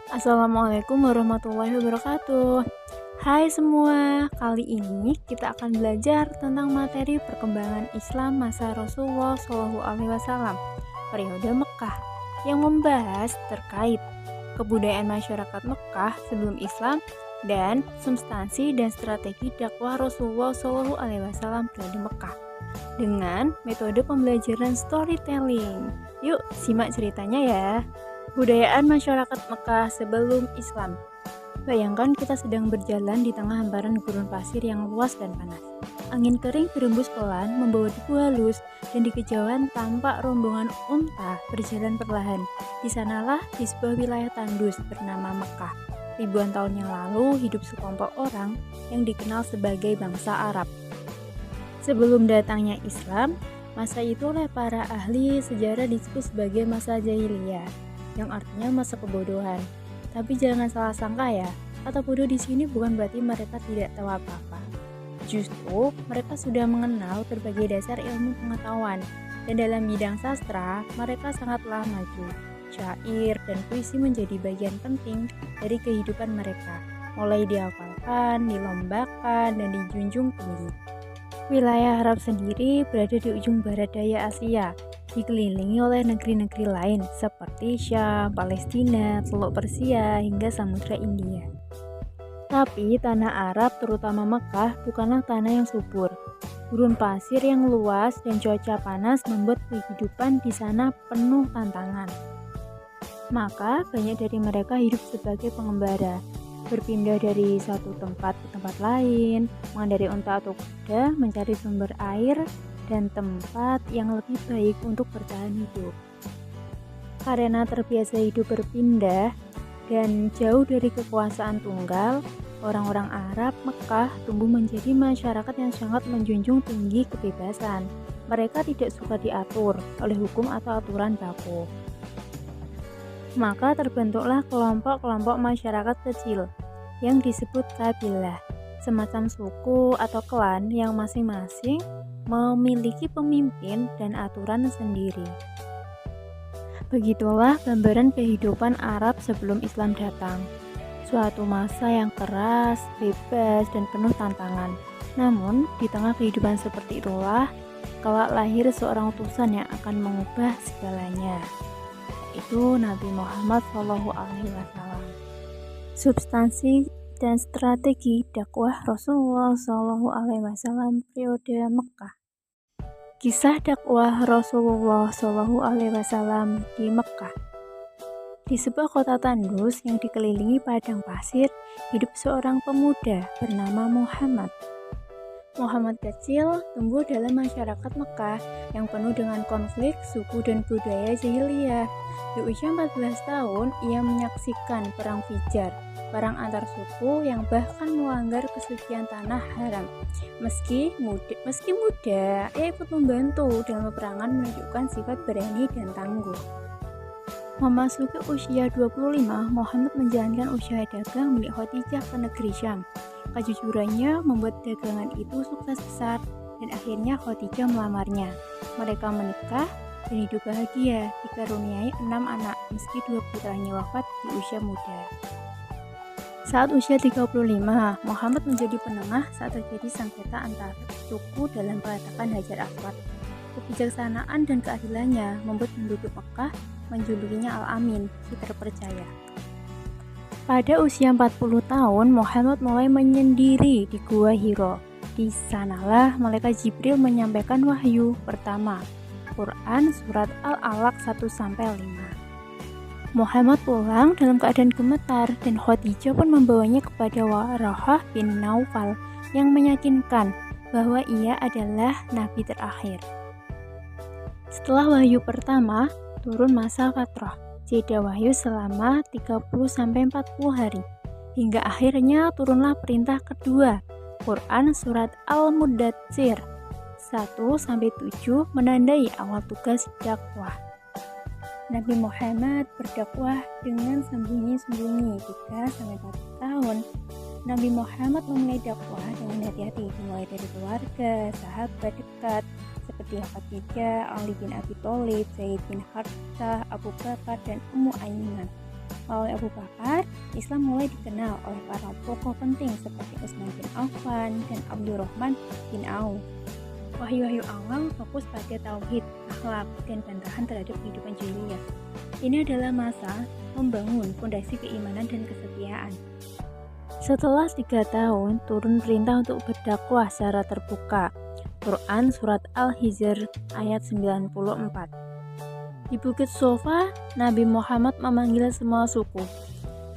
Assalamualaikum warahmatullahi wabarakatuh. Hai semua, kali ini kita akan belajar tentang materi perkembangan Islam masa Rasulullah SAW, periode Mekah, yang membahas terkait kebudayaan masyarakat Mekah sebelum Islam dan substansi dan strategi dakwah Rasulullah SAW periode Mekah dengan metode pembelajaran storytelling. Yuk, simak ceritanya ya. Budayaan masyarakat Mekah sebelum Islam. Bayangkan kita sedang berjalan di tengah hamparan gurun pasir yang luas dan panas. Angin kering berembus pelan membawa debu halus dan di kejauhan tampak rombongan unta berjalan perlahan. Di sanalah di sebuah wilayah tandus bernama Mekah. Ribuan tahun yang lalu hidup sekelompok orang yang dikenal sebagai bangsa Arab. Sebelum datangnya Islam, masa itu oleh para ahli sejarah disebut sebagai masa jahiliyah, yang artinya masa kebodohan. Tapi jangan salah sangka ya, kata bodoh di sini bukan berarti mereka tidak tahu apa-apa. Justru mereka sudah mengenal berbagai dasar ilmu pengetahuan, dan dalam bidang sastra mereka sangatlah maju. Syair dan puisi menjadi bagian penting dari kehidupan mereka, mulai dihafalkan, dilombakan, dan dijunjung tinggi. Wilayah Arab sendiri berada di ujung barat daya Asia, dikelilingi oleh negeri-negeri lain seperti Syam, Palestina, Teluk Persia, hingga Samudra India. Tapi tanah Arab, terutama Mekah, bukanlah tanah yang subur. Gurun pasir yang luas dan cuaca panas membuat kehidupan di sana penuh tantangan. Maka banyak dari mereka hidup sebagai pengembara, berpindah dari satu tempat ke tempat lain, mengendarai unta atau kuda, mencari sumber air dan tempat yang lebih baik untuk bertahan hidup. Karena terbiasa hidup berpindah dan jauh dari kekuasaan tunggal, orang-orang Arab Mekah tumbuh menjadi masyarakat yang sangat menjunjung tinggi kebebasan. Mereka tidak suka diatur oleh hukum atau aturan baku. Maka terbentuklah kelompok-kelompok masyarakat kecil yang disebut kabilah, semacam suku atau klan yang masing-masing memiliki pemimpin dan aturan sendiri. Begitulah gambaran kehidupan Arab sebelum Islam datang. Suatu masa yang keras, bebas, dan penuh tantangan. Namun, di tengah kehidupan seperti itulah, kelak lahir seorang utusan yang akan mengubah segalanya, yaitu Nabi Muhammad SAW. Substansi dan strategi dakwah Rasulullah SAW periode Mekah. Kisah dakwah Rasulullah SAW di Mekah. Di sebuah kota tandus yang dikelilingi padang pasir, hidup seorang pemuda bernama Muhammad. Muhammad kecil tumbuh dalam masyarakat Mekah yang penuh dengan konflik suku dan budaya jahiliyah. Di usia 14 tahun, ia menyaksikan perang Fijar, perang antar suku yang bahkan melanggar kesucian tanah haram. Meski muda, ia ikut membantu dalam peperangan, menunjukkan sifat berani dan tangguh. Memasuki usia 25, Muhammad menjalankan usaha dagang milik Khadijah ke negeri Syam. Kejujurannya membuat dagangan itu sukses besar dan akhirnya Khadijah melamarnya. Mereka menikah dan hidup bahagia, dikaruniai 6 anak meski 2 putranya wafat di usia muda. Saat usia 35, Muhammad menjadi penengah saat terjadi sengketa antar suku dalam peletakan Hajar Aswad. Kebijaksanaan dan keadilannya membuat penduduk Mekah menjulukinya Al-Amin, si terpercaya. Pada usia 40 tahun, Muhammad mulai menyendiri di Gua Hiro. Di sanalah malaikat Jibril menyampaikan wahyu pertama, Quran surat Al-Alaq 1-5. Muhammad pulang dalam keadaan gemetar dan Khadijah pun membawanya kepada Waraqah bin Naufal yang meyakinkan bahwa ia adalah nabi terakhir. Setelah wahyu pertama, turun masa fatrah, jeda wahyu selama 30-40 hari, hingga akhirnya turunlah perintah kedua, Quran surat Al-Muddatsir 1-7 menandai awal tugas dakwah. Nabi Muhammad berdakwah dengan sembunyi-sembunyi 3-4 tahun. Nabi Muhammad memulai dakwah dengan hati-hati, mulai dari keluarga, sahabat dekat seperti Khadijah, Ali bin Abi Thalib, Zaid bin Harithah, Abu Bakar, dan Ummu Aiman. Melalui Abu Bakar, Islam mulai dikenal oleh para tokoh penting seperti Utsman bin Affan dan Abdurrahman bin Auf. Wahyu-wahyu awal fokus pada tauhid, akhlak, dan bantahan terhadap kehidupan jahiliyah. Ini adalah masa membangun fondasi keimanan dan kesetiaan. Setelah 3 tahun, turun perintah untuk berdakwah secara terbuka. Quran Surat Al-Hijr ayat 94. Di Bukit Sofa, Nabi Muhammad memanggil semua suku.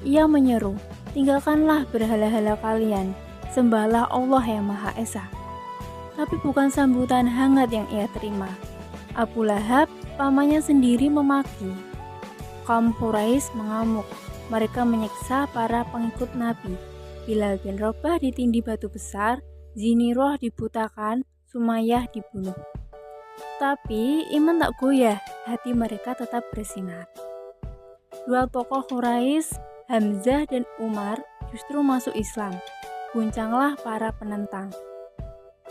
Ia menyeru, tinggalkanlah berhala-hala kalian, sembahlah Allah yang Maha Esa. Tapi bukan sambutan hangat yang ia terima. Abu Lahab, pamannya sendiri memaki. Kaum Quraisy mengamuk. Mereka menyiksa para pengikut Nabi. Bilal bin Rabah ditindih batu besar, Zinirah dibutakan, Sumayyah dibunuh. Tapi iman tak goyah, hati mereka tetap bersinar. Dua tokoh Quraisy, Hamzah dan Umar, justru masuk Islam. Guncanglah para penentang.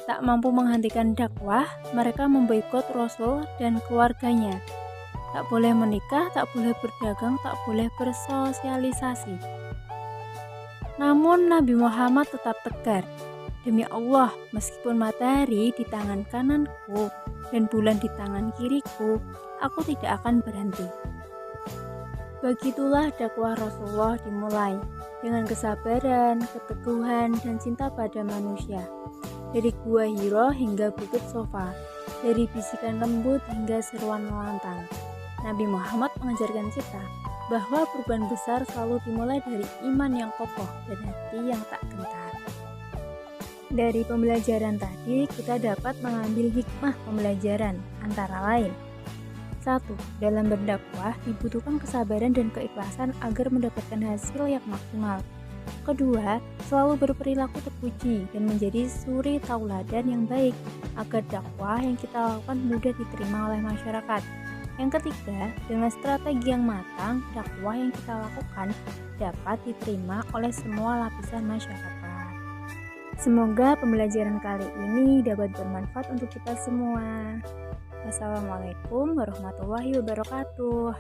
Tak mampu menghentikan dakwah, mereka memboikot Rasul dan keluarganya. Tak boleh menikah, tak boleh berdagang, tak boleh bersosialisasi. Namun Nabi Muhammad tetap tegar. Demi Allah, meskipun matahari di tangan kananku dan bulan di tangan kiriku, aku tidak akan berhenti. Begitulah dakwah Rasulullah dimulai, dengan kesabaran, keteguhan, dan cinta pada manusia. Dari Gua Hiro hingga Bukit Sofa, dari bisikan lembut hingga seruan lantang. Nabi Muhammad mengajarkan kita bahwa perubahan besar selalu dimulai dari iman yang kokoh dan hati yang tak gentar. Dari pembelajaran tadi, kita dapat mengambil hikmah pembelajaran, antara lain 1. Dalam berdakwah dibutuhkan kesabaran dan keikhlasan agar mendapatkan hasil yang maksimal. Kedua, selalu berperilaku terpuji dan menjadi suri tauladan yang baik agar dakwah yang kita lakukan mudah diterima oleh masyarakat. Yang ketiga, dengan strategi yang matang, dakwah yang kita lakukan dapat diterima oleh semua lapisan masyarakat. Semoga pembelajaran kali ini dapat bermanfaat untuk kita semua. Wassalamualaikum warahmatullahi wabarakatuh.